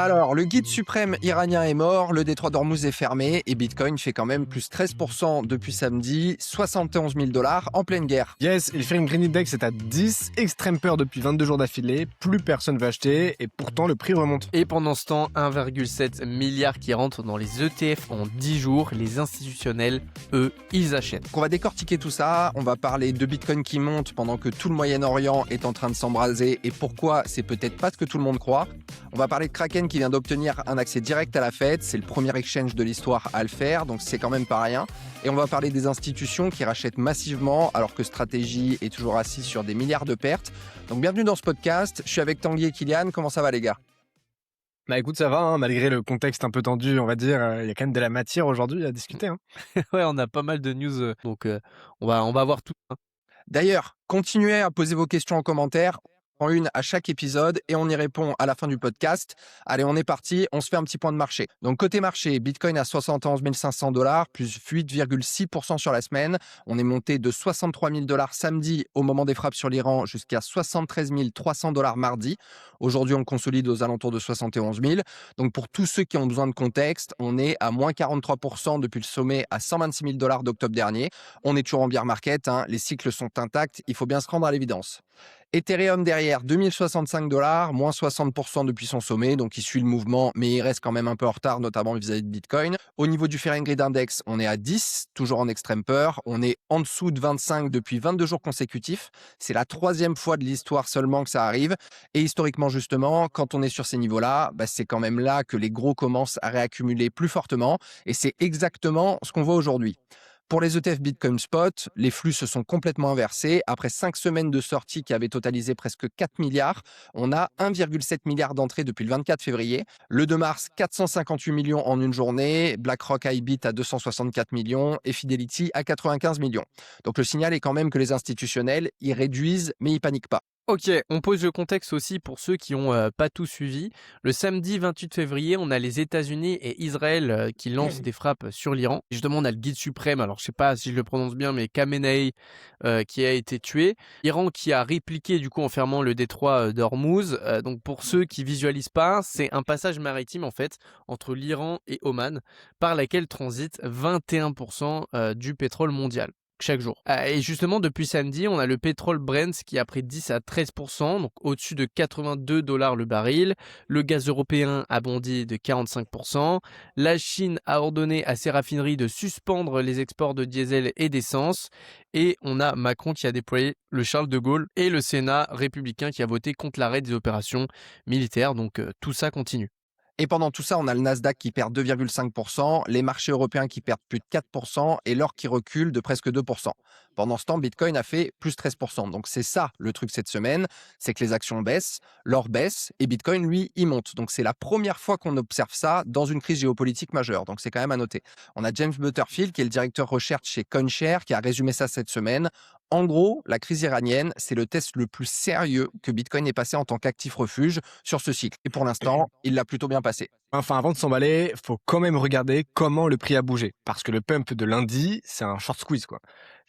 Alors, le guide suprême iranien est mort, le détroit d'Ormuz est fermé et Bitcoin fait quand même plus 13% depuis samedi, 71 000 $ en pleine guerre. Yes, et le Fear Green Index est à 10, extrême peur depuis 22 jours d'affilée, plus personne veut acheter et pourtant le prix remonte. Et pendant ce temps, 1,7 milliard qui rentrent dans les ETF en 10 jours. Les institutionnels, eux, ils achètent. Donc on va décortiquer tout ça, on va parler de Bitcoin qui monte pendant que tout le Moyen-Orient est en train de s'embraser et pourquoi c'est peut-être pas ce que tout le monde croit. On va parler de Kraken qui vient d'obtenir un accès direct à la Fed, c'est le premier exchange de l'histoire à le faire, donc c'est quand même pas rien. Et on va parler des institutions qui rachètent massivement alors que Stratégie est toujours assise sur des milliards de pertes. Donc bienvenue dans ce podcast, je suis avec Tanguy et Kylian, comment ça va les gars ? Bah écoute, ça va, hein, malgré le contexte un peu tendu, on va dire, il y a quand même de la matière aujourd'hui à discuter. Hein. Ouais, on a pas mal de news, donc on va voir tout. Hein. D'ailleurs, continuez à poser vos questions en commentaire. En une à chaque épisode et on y répond à la fin du podcast. Allez, on est parti, on se fait un petit point de marché. Donc côté marché, Bitcoin à 71 500 $, plus 8,6% sur la semaine. On est monté de 63 000 $ samedi au moment des frappes sur l'Iran jusqu'à 73 300 $ mardi. Aujourd'hui, on consolide aux alentours de 71 000. Donc pour tous ceux qui ont besoin de contexte, on est à moins 43% depuis le sommet à 126 000 $ d'octobre dernier. On est toujours en bear market, hein. Les cycles sont intacts, il faut bien se rendre à l'évidence. Ethereum derrière, 2065 $, moins 60% depuis son sommet, donc il suit le mouvement, mais il reste quand même un peu en retard, notamment vis-à-vis de Bitcoin. Au niveau du Fear Grid Index, on est à 10, toujours en extrême peur. On est en dessous de 25 depuis 22 jours consécutifs. C'est la troisième fois de l'histoire seulement que ça arrive. Et historiquement, justement, quand on est sur ces niveaux-là, c'est quand même là que les gros commencent à réaccumuler plus fortement. Et c'est exactement ce qu'on voit aujourd'hui. Pour les ETF Bitcoin Spot, les flux se sont complètement inversés. Après 5 semaines de sorties qui avaient totalisé presque 4 milliards, on a 1,7 milliard d'entrées depuis le 24 février. Le 2 mars, 458 millions en une journée. BlackRock IBIT à 264 millions et Fidelity à 95 millions. Donc le signal est quand même que les institutionnels, ils réduisent, mais ils paniquent pas. Ok, on pose le contexte aussi pour ceux qui ont pas tout suivi. Le samedi 28 février, on a les États-Unis et Israël qui lancent des frappes sur l'Iran. Justement, on a le guide suprême, alors je sais pas si je le prononce bien, mais Khamenei qui a été tué. Iran qui a répliqué du coup en fermant le détroit d'Ormuz. Donc pour ceux qui visualisent pas, c'est un passage maritime en fait entre l'Iran et Oman par laquelle transite 21% du pétrole mondial. Chaque jour. Et justement, depuis samedi, on a le pétrole Brent qui a pris 10 à 13%, donc au-dessus de 82 $ le baril. Le gaz européen a bondi de 45%. La Chine a ordonné à ses raffineries de suspendre les exports de diesel et d'essence. Et on a Macron qui a déployé le Charles de Gaulle et le Sénat républicain qui a voté contre l'arrêt des opérations militaires. Donc tout ça continue. Et pendant tout ça, on a le Nasdaq qui perd 2,5%, les marchés européens qui perdent plus de 4% et l'or qui recule de presque 2%. Pendant ce temps, Bitcoin a fait plus 13%. Donc c'est ça le truc cette semaine, c'est que les actions baissent, l'or baisse et Bitcoin, lui, il monte. Donc c'est la première fois qu'on observe ça dans une crise géopolitique majeure. Donc c'est quand même à noter. On a James Butterfield qui est le directeur recherche chez CoinShare qui a résumé ça cette semaine. En gros, la crise iranienne, c'est le test le plus sérieux que Bitcoin ait passé en tant qu'actif refuge sur ce cycle. Et pour l'instant, il l'a plutôt bien passé. Enfin, avant de s'emballer, faut quand même regarder comment le prix a bougé. Parce que le pump de lundi, c'est un short squeeze, quoi.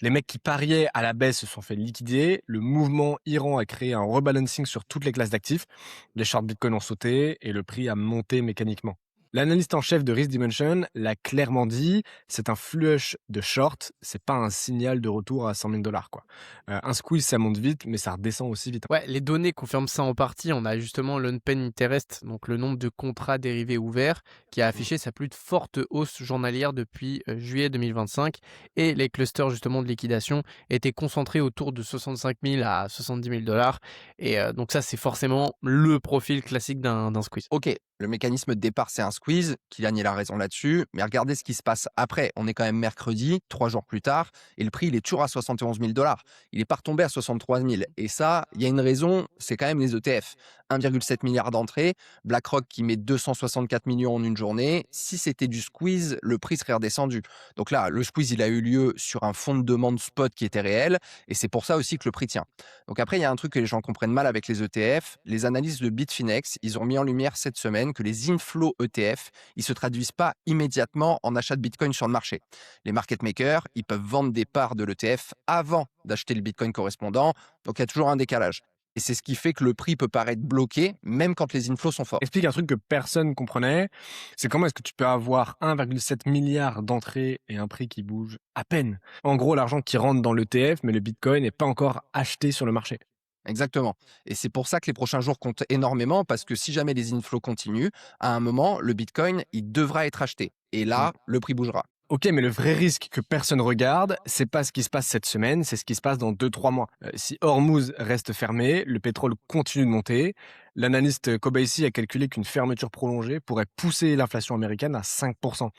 Les mecs qui pariaient à la baisse se sont fait liquider. Le mouvement Iran a créé un rebalancing sur toutes les classes d'actifs. Les shorts Bitcoin ont sauté et le prix a monté mécaniquement. L'analyste en chef de Risk Dimension l'a clairement dit, c'est un flush de short, c'est pas un signal de retour à 100 000 $, quoi. Un squeeze, ça monte vite, mais ça redescend aussi vite. Ouais, les données confirment ça en partie. On a justement l'Unpaid Interest, donc le nombre de contrats dérivés ouverts, qui a affiché sa plus forte hausse journalière depuis juillet 2025. Et les clusters justement de liquidation étaient concentrés autour de 65 000 à 70 000 $. Et donc ça, c'est forcément le profil classique d'un squeeze. Ok, le mécanisme de départ, c'est un squeeze. Kylian, il a raison là-dessus. Mais regardez ce qui se passe après. On est quand même mercredi, 3 jours plus tard, et le prix, il est toujours à 71 000 $. Il est pas retombé à 63 000. Et ça, il y a une raison, c'est quand même les ETF. 1,7 milliard d'entrées, BlackRock qui met 264 millions en une journée. Si c'était du squeeze, le prix serait redescendu. Donc là, le squeeze, il a eu lieu sur un fond de demande spot qui était réel, et c'est pour ça aussi que le prix tient. Donc après, il y a un truc que les gens comprennent mal avec les ETF. Les analyses de Bitfinex, ils ont mis en lumière cette semaine que les inflows ETF, ils se traduisent pas immédiatement en achat de Bitcoin sur le marché. Les market makers, ils peuvent vendre des parts de l'ETF avant d'acheter le Bitcoin correspondant, donc il y a toujours un décalage. Et c'est ce qui fait que le prix peut paraître bloqué, même quand les inflows sont forts. Explique un truc que personne comprenait, c'est comment est-ce que tu peux avoir 1,7 milliard d'entrées et un prix qui bouge à peine. En gros, l'argent qui rentre dans l'ETF, mais le Bitcoin n'est pas encore acheté sur le marché. Exactement. Et c'est pour ça que les prochains jours comptent énormément, parce que si jamais les inflows continuent, à un moment, le Bitcoin, il devra être acheté. Et Mm. là, le prix bougera. Ok, mais le vrai risque que personne regarde, c'est pas ce qui se passe cette semaine, c'est ce qui se passe dans 2-3 mois. Si Hormuz reste fermé, le pétrole continue de monter. L'analyste Kobayashi a calculé qu'une fermeture prolongée pourrait pousser l'inflation américaine à 5%.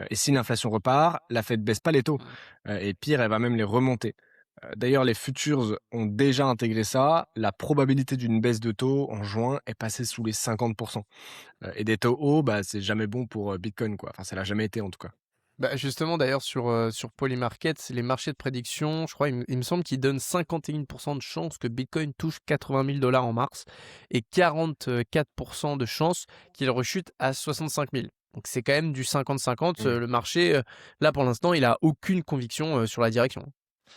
Et si l'inflation repart, la Fed baisse pas les taux. Et pire, elle va même les remonter. D'ailleurs, les futures ont déjà intégré ça. La probabilité d'une baisse de taux en juin est passée sous les 50%. Et des taux hauts, bah, c'est jamais bon pour Bitcoin, quoi. Enfin, ça l'a jamais été en tout cas. Bah, justement, d'ailleurs, sur Polymarket, les marchés de prédiction, je crois, il me semble qu'ils donnent 51% de chances que Bitcoin touche 80 000 dollars en mars et 44% de chances qu'il rechute à 65 000. Donc c'est quand même du 50-50. Mmh. Le marché, là, pour l'instant, il a aucune conviction sur la direction.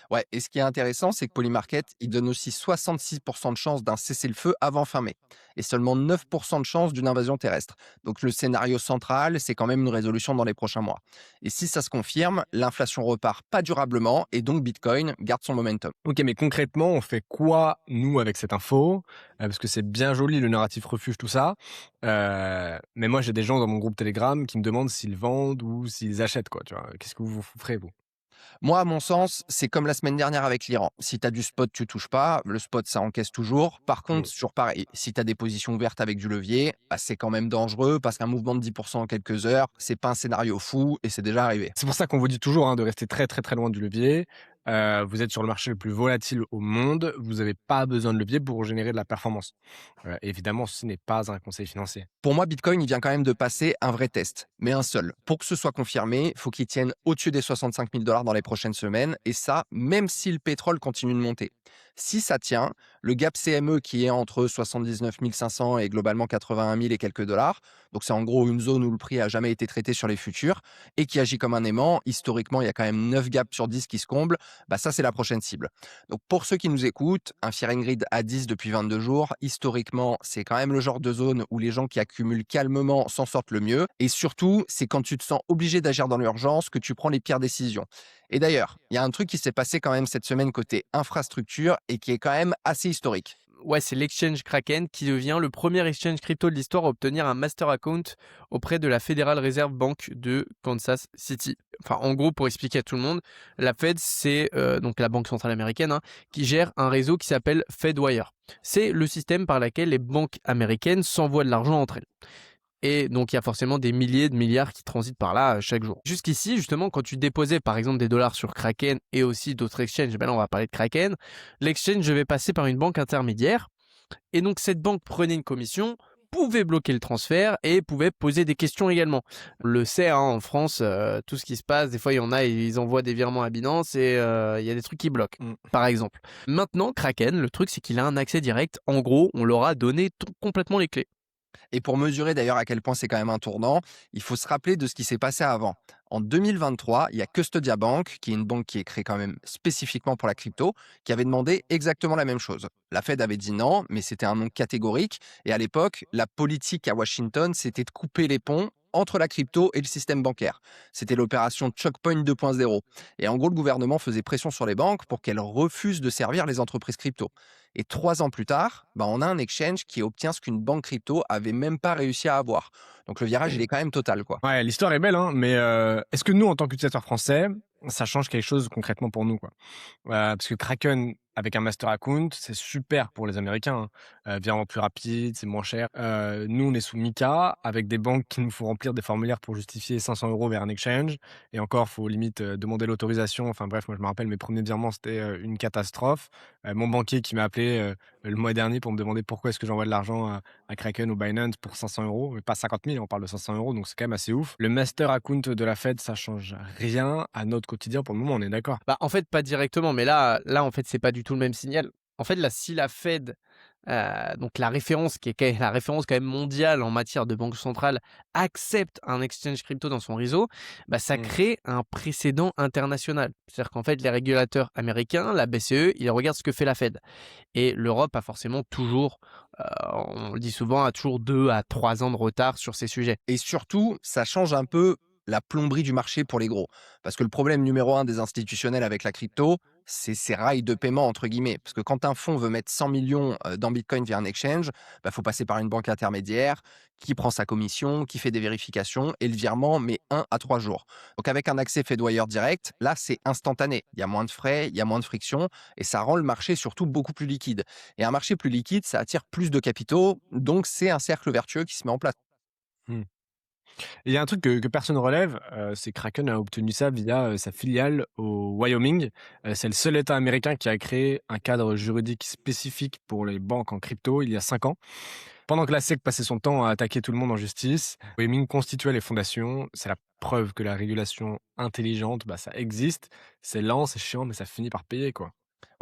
Ouais, et ce qui est intéressant, c'est que Polymarket, il donne aussi 66% de chance d'un cessez-le-feu avant fin mai, et seulement 9% de chance d'une invasion terrestre. Donc le scénario central, c'est quand même une résolution dans les prochains mois. Et si ça se confirme, l'inflation repart pas durablement, et donc Bitcoin garde son momentum. Ok, mais concrètement, on fait quoi, nous, avec cette info? Parce que c'est bien joli, le narratif refuge, tout ça. Mais moi, j'ai des gens dans mon groupe Telegram qui me demandent s'ils vendent ou s'ils achètent, quoi. Tu vois. Qu'est-ce que vous ferez, vous? Moi, à mon sens, c'est comme la semaine dernière avec l'Iran. Si tu as du spot, tu touches pas. Le spot, ça encaisse toujours. Par contre, Mm. c'est toujours pareil. Si tu as des positions ouvertes avec du levier, bah, c'est quand même dangereux parce qu'un mouvement de 10% en quelques heures, c'est pas un scénario fou et c'est déjà arrivé. C'est pour ça qu'on vous dit toujours de rester très très très loin du levier. Vous êtes sur le marché le plus volatile au monde. Vous n'avez pas besoin de levier pour générer de la performance. Évidemment, ceci n'est pas un conseil financier. Pour moi, Bitcoin, il vient quand même de passer un vrai test, mais un seul. Pour que ce soit confirmé, il faut qu'il tienne au-dessus des 65 000 dollars dans les prochaines semaines, et ça, même si le pétrole continue de monter. Si ça tient, le gap CME qui est entre 79 500 et globalement 81 000 et quelques dollars, donc c'est en gros une zone où le prix a jamais été traité sur les futurs, et qui agit comme un aimant, historiquement il y a quand même 9 gaps sur 10 qui se comblent, bah ça c'est la prochaine cible. Donc pour ceux qui nous écoutent, un Fear and Greed à 10 depuis 22 jours, historiquement c'est quand même le genre de zone où les gens qui accumulent calmement s'en sortent le mieux, et surtout c'est quand tu te sens obligé d'agir dans l'urgence que tu prends les pires décisions. Et d'ailleurs, il y a un truc qui s'est passé quand même cette semaine côté infrastructure et qui est quand même assez historique. Ouais, c'est l'exchange Kraken qui devient le premier exchange crypto de l'histoire à obtenir un master account auprès de la Federal Reserve Bank de Kansas City. Enfin, en gros, pour expliquer à tout le monde, la Fed, c'est donc la banque centrale américaine qui gère un réseau qui s'appelle FedWire. C'est le système par lequel les banques américaines s'envoient de l'argent entre elles. Et donc, il y a forcément des milliers de milliards qui transitent par là chaque jour. Jusqu'ici, justement, quand tu déposais par exemple des dollars sur Kraken et aussi d'autres exchanges, ben là, on va parler de Kraken, l'exchange devait passer par une banque intermédiaire. Et donc, cette banque prenait une commission, pouvait bloquer le transfert et pouvait poser des questions également. On le sait, en France, tout ce qui se passe, des fois, il y en a, ils envoient des virements à Binance et il y a des trucs qui bloquent, Mm. par exemple. Maintenant, Kraken, le truc, c'est qu'il a un accès direct. En gros, on leur a donné complètement les clés. Et pour mesurer d'ailleurs à quel point c'est quand même un tournant, il faut se rappeler de ce qui s'est passé avant. En 2023, il y a Custodia Bank, qui est une banque qui est créée quand même spécifiquement pour la crypto, qui avait demandé exactement la même chose. La Fed avait dit non, mais c'était un non catégorique. Et à l'époque, la politique à Washington, c'était de couper les ponts entre la crypto et le système bancaire. C'était l'opération Chokepoint 2.0. Et en gros, le gouvernement faisait pression sur les banques pour qu'elles refusent de servir les entreprises crypto. Et 3 ans plus tard, bah, on a un exchange qui obtient ce qu'une banque crypto avait même pas réussi à avoir. Donc le virage, il est quand même total, quoi. Ouais, l'histoire est belle, mais est-ce que nous, en tant qu'utilisateurs français, ça change quelque chose concrètement pour nous, quoi? Parce que Kraken, avec un master account, c'est super pour les Américains, virement plus rapide, c'est moins cher. Nous, on est sous MiCA, avec des banques qui nous font remplir des formulaires pour justifier 500 € vers un exchange. Et encore, faut limite demander l'autorisation. Enfin bref, moi je me rappelle, mes premiers virements, c'était une catastrophe. Mon banquier qui m'a appelé le mois dernier pour me demander pourquoi est-ce que j'envoie de l'argent à Kraken ou Binance pour 500 €, mais pas 50 000, on parle de 500 €, donc c'est quand même assez ouf. Le master account de la Fed, ça change rien à notre quotidien pour le moment, on est d'accord. Bah, en fait, pas directement, mais là, en fait, c'est pas du tout le même signal. En fait, là, si la Fed donc la référence qui est la référence quand même mondiale en matière de banque centrale accepte un exchange crypto dans son réseau, bah, ça Mmh. crée un précédent international. C'est-à-dire qu'en fait, les régulateurs américains, la BCE, ils regardent ce que fait la Fed. Et l'Europe a forcément toujours, on le dit souvent, a toujours 2 à 3 ans de retard sur ces sujets. Et surtout, ça change un peu la plomberie du marché pour les gros. Parce que le problème numéro un des institutionnels avec la crypto, c'est ces rails de paiement, entre guillemets. Parce que quand un fonds veut mettre 100 millions dans Bitcoin via un exchange, il faut passer par une banque intermédiaire qui prend sa commission, qui fait des vérifications, et le virement met 1 à 3 jours. Donc avec un accès Fedwire direct, là, c'est instantané. Il y a moins de frais, il y a moins de friction, et ça rend le marché surtout beaucoup plus liquide. Et un marché plus liquide, ça attire plus de capitaux, donc c'est un cercle vertueux qui se met en place. Mmh. Il y a un truc que personne relève, c'est que Kraken a obtenu ça via, sa filiale au Wyoming. C'est le seul État américain qui a créé un cadre juridique spécifique pour les banques en crypto il y a 5 ans. Pendant que la SEC passait son temps à attaquer tout le monde en justice, Wyoming constituait les fondations. C'est la preuve que la régulation intelligente, bah, ça existe. C'est lent, c'est chiant, mais ça finit par payer, quoi.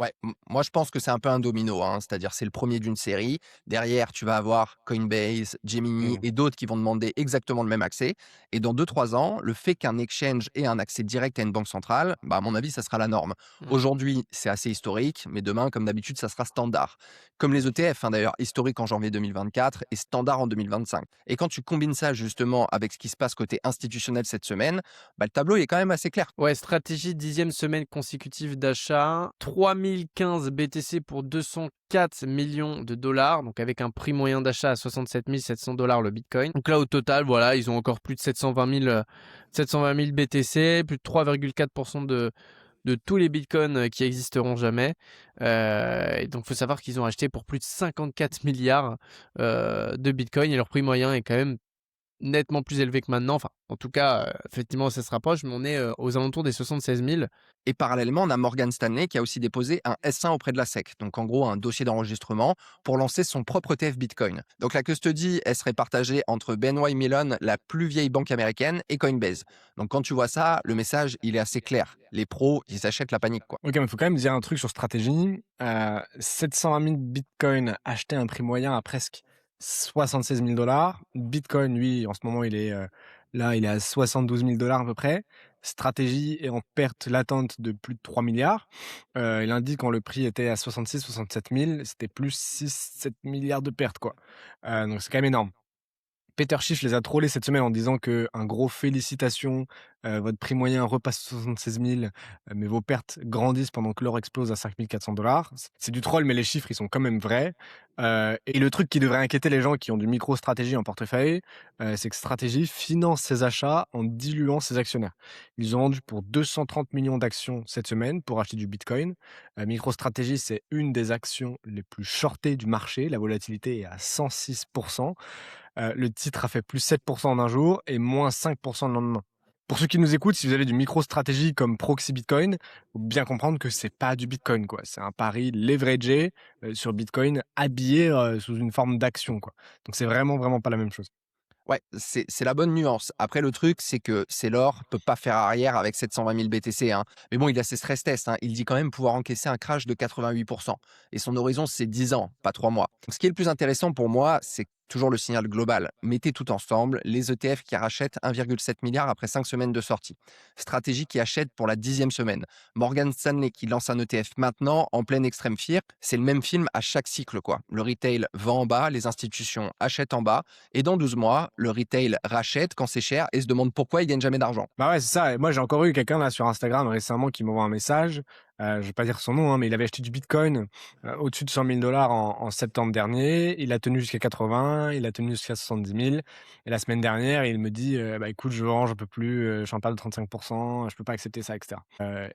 Ouais, moi je pense que c'est un peu un domino, hein, c'est-à-dire c'est le premier d'une série. Derrière, tu vas avoir Coinbase, Gemini Mmh. et d'autres qui vont demander exactement le même accès. Et dans 2 3 ans, le fait qu'un exchange ait un accès direct à une banque centrale, bah, à mon avis, ça sera la norme. Mmh. Aujourd'hui, c'est assez historique, mais demain, comme d'habitude, ça sera standard. Comme les ETF, hein, d'ailleurs, historique en janvier 2024 et standard en 2025. Et quand tu combines ça justement avec ce qui se passe côté institutionnel cette semaine, bah, le tableau il est quand même assez clair. Ouais, stratégie 10e semaine consécutive d'achat, 3015 BTC pour 204 millions de dollars, donc avec un prix moyen d'achat à 67 700 dollars le Bitcoin. Donc là, au total, voilà, ils ont encore plus de 720 000 BTC, plus de 3,4% de tous les bitcoins qui existeront jamais. Et donc, il faut savoir qu'ils ont acheté pour plus de 54 milliards de bitcoins et leur prix moyen est quand même nettement plus élevé que maintenant. Enfin, en tout cas, effectivement, ça se rapproche, mais on est aux alentours des 76 000. Et parallèlement, on a Morgan Stanley qui a aussi déposé un S1 auprès de la SEC, donc en gros un dossier d'enregistrement pour lancer son propre ETF Bitcoin. Donc la custody, elle serait partagée entre BNY Mellon, la plus vieille banque américaine, et Coinbase. Donc quand tu vois ça, le message, il est assez clair. Les pros, ils achètent la panique, quoi. OK, mais il faut quand même dire un truc sur stratégie. 720 000 bitcoins achetés à un prix moyen à presque 76 000 dollars. Bitcoin, lui, en ce moment, là, il est à 72 000 dollars à peu près. Stratégie est en perte latente de plus de 3 milliards. Il indique quand le prix était à 66 000, 67 000, c'était plus 6 7 milliards de pertes, quoi. Donc c'est quand même énorme. Peter Schiff les a trollés cette semaine en disant que un gros félicitations, votre prix moyen repasse 76 000, mais vos pertes grandissent pendant que l'or explose à 5 400 dollars. C'est du troll, mais les chiffres, ils sont quand même vrais. Et le truc qui devrait inquiéter les gens qui ont du micro-stratégie en portefeuille, c'est que Stratégie finance ses achats en diluant ses actionnaires. Ils ont vendu pour 230 millions d'actions cette semaine pour acheter du bitcoin. MicroStrategy, c'est une des actions les plus shortées du marché. La volatilité est à 106. Le titre a fait plus 7% en un jour et moins 5% le lendemain. Pour ceux qui nous écoutent, si vous avez du micro-stratégie comme proxy Bitcoin, faut bien comprendre que c'est pas du Bitcoin, quoi. C'est un pari leveragé sur Bitcoin, habillé sous une forme d'action, quoi. Donc c'est vraiment, vraiment pas la même chose. Ouais, c'est la bonne nuance. Après, le truc, c'est que Saylor peut pas faire arrière avec 720 000 BTC, hein. Mais bon, il a ses stress tests, hein. Il dit quand même pouvoir encaisser un crash de 88%. Et son horizon, c'est 10 ans, pas 3 mois. Donc, ce qui est le plus intéressant pour moi, c'est toujours le signal global. Mettez tout ensemble, les ETF qui rachètent 1,7 milliard après 5 semaines de sortie. Stratégie qui achète pour la 10e semaine. Morgan Stanley qui lance un ETF maintenant en pleine extrême fear. C'est le même film à chaque cycle, quoi. Le retail vend en bas, les institutions achètent en bas. Et dans 12 mois, le retail rachète quand c'est cher et se demande pourquoi il gagne jamais d'argent. Bah ouais, c'est ça. Et moi, j'ai encore eu quelqu'un là sur Instagram récemment qui m'envoie un message. Je vais pas dire son nom, hein, mais il avait acheté du Bitcoin au-dessus de 100 000 dollars en septembre dernier. Il a tenu jusqu'à 80, il a tenu jusqu'à 70 000. Et la semaine dernière, il me dit bah écoute, je vends, je peux plus, je suis en perte de 35%, je peux pas accepter ça, etc.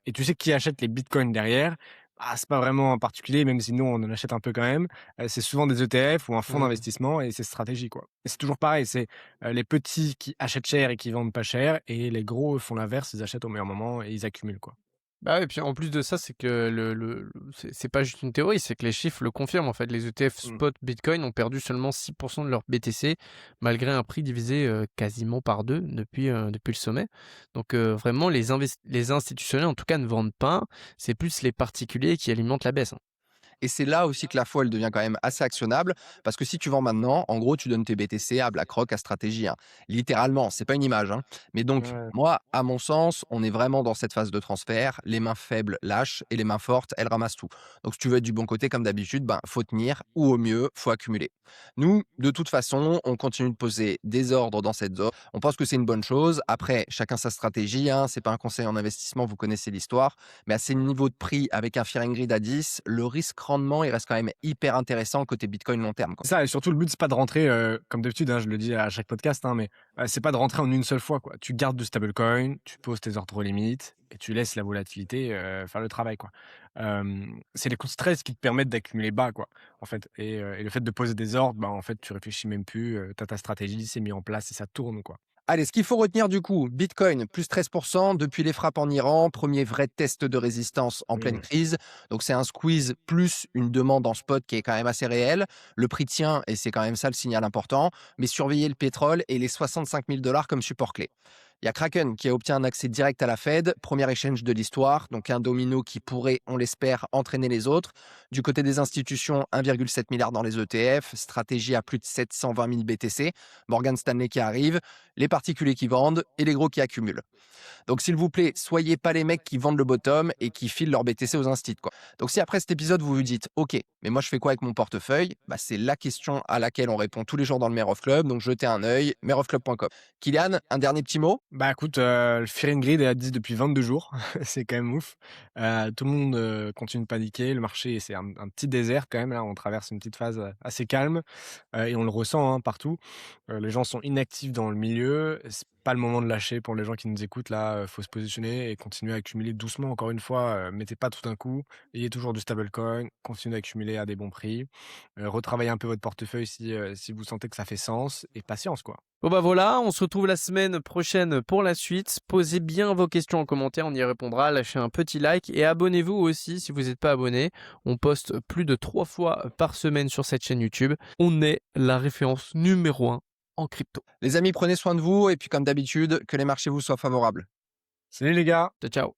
Et tu sais qui achète les Bitcoins derrière? Ah, c'est pas vraiment en particulier, même si nous on en achète un peu quand même. C'est souvent des ETF ou un fonds Mmh. d'investissement et c'est stratégique, quoi. Et c'est toujours pareil, c'est les petits qui achètent cher et qui vendent pas cher et les gros font l'inverse, ils achètent au meilleur moment et ils accumulent, quoi. Bah, ouais, et puis en plus de ça, c'est que c'est pas juste une théorie, c'est que les chiffres le confirment en fait. Les ETF Mmh. spot Bitcoin ont perdu seulement 6% de leur BTC malgré un prix divisé, quasiment par 2 depuis le sommet. Donc vraiment les institutionnels en tout cas ne vendent pas, c'est plus les particuliers qui alimentent la baisse, hein. Et c'est là aussi que la foi, elle devient quand même assez actionnable, parce que si tu vends maintenant, en gros, tu donnes tes BTC à BlackRock, à Stratégie, hein. Littéralement, c'est pas une image, hein. Mais donc, Ouais. moi, à mon sens, on est vraiment dans cette phase de transfert. Les mains faibles lâchent et les mains fortes, elles ramassent tout. Donc, si tu veux être du bon côté, comme d'habitude, ben, faut tenir ou au mieux, faut accumuler. Nous, de toute façon, on continue de poser des ordres dans cette zone. On pense que c'est une bonne chose. Après, chacun sa stratégie, hein. C'est pas un conseil en investissement, vous connaissez l'histoire. Mais à ces niveaux de prix, avec un fear and greed à 10, le risque-rendement, il reste quand même hyper intéressant côté Bitcoin long terme, quoi. C'est ça, et surtout le but c'est pas de rentrer, comme d'habitude, hein, je le dis à chaque podcast, hein, mais c'est pas de rentrer en une seule fois, quoi. Tu gardes du stablecoin, tu poses tes ordres limites et tu laisses la volatilité, faire le travail, quoi. C'est les coups de stress qui te permettent d'accumuler bas, quoi, en fait, et le fait de poser des ordres, bah, en fait, tu réfléchis même plus, tu ta stratégie, c'est mis en place et ça tourne, quoi. Allez, ce qu'il faut retenir du coup, Bitcoin plus 13% depuis les frappes en Iran, premier vrai test de résistance en pleine Mmh. crise. Donc c'est un squeeze plus une demande en spot qui est quand même assez réelle. Le prix tient et c'est quand même ça le signal important. Mais surveillez le pétrole et les 65 000 $ comme support clé. Il y a Kraken qui a obtenu un accès direct à la Fed, premier exchange de l'histoire, donc un domino qui pourrait, on l'espère, entraîner les autres. Du côté des institutions, 1,7 milliard dans les ETF, stratégie à plus de 720 000 BTC, Morgan Stanley qui arrive, les particuliers qui vendent et les gros qui accumulent. Donc, s'il vous plaît, soyez pas les mecs qui vendent le bottom et qui filent leur BTC aux instits, quoi. Donc, si après cet épisode, vous vous dites, OK, mais moi, je fais quoi avec mon portefeuille? Bah, c'est la question à laquelle on répond tous les jours dans le Mare of Club. Donc, jetez un œil, mareofclub.com. Kylian, un dernier petit mot? Bah, écoute, le fear and greed est à 10 depuis 22 jours. C'est quand même ouf. Tout le monde, continue de paniquer. Le marché, c'est un petit désert quand même, là. On traverse une petite phase, assez calme, et on le ressent, hein, partout. Les gens sont inactifs dans le milieu. C'est pas le moment de lâcher pour les gens qui nous écoutent, là. Faut se positionner et continuer à accumuler doucement, encore une fois. Mettez pas tout d'un coup. Ayez toujours du stablecoin. Continuez à accumuler à des bons prix. Retravaillez un peu votre portefeuille si vous sentez que ça fait sens, et patience, quoi. Bon bah voilà, on se retrouve la semaine prochaine pour la suite. Posez bien vos questions en commentaire, on y répondra. Lâchez un petit like et abonnez-vous aussi si vous n'êtes pas abonné. On poste plus de 3 fois par semaine sur cette chaîne YouTube. On est la référence numéro 1 en crypto. Les amis, prenez soin de vous et puis, comme d'habitude, que les marchés vous soient favorables. Salut les gars! Ciao, ciao.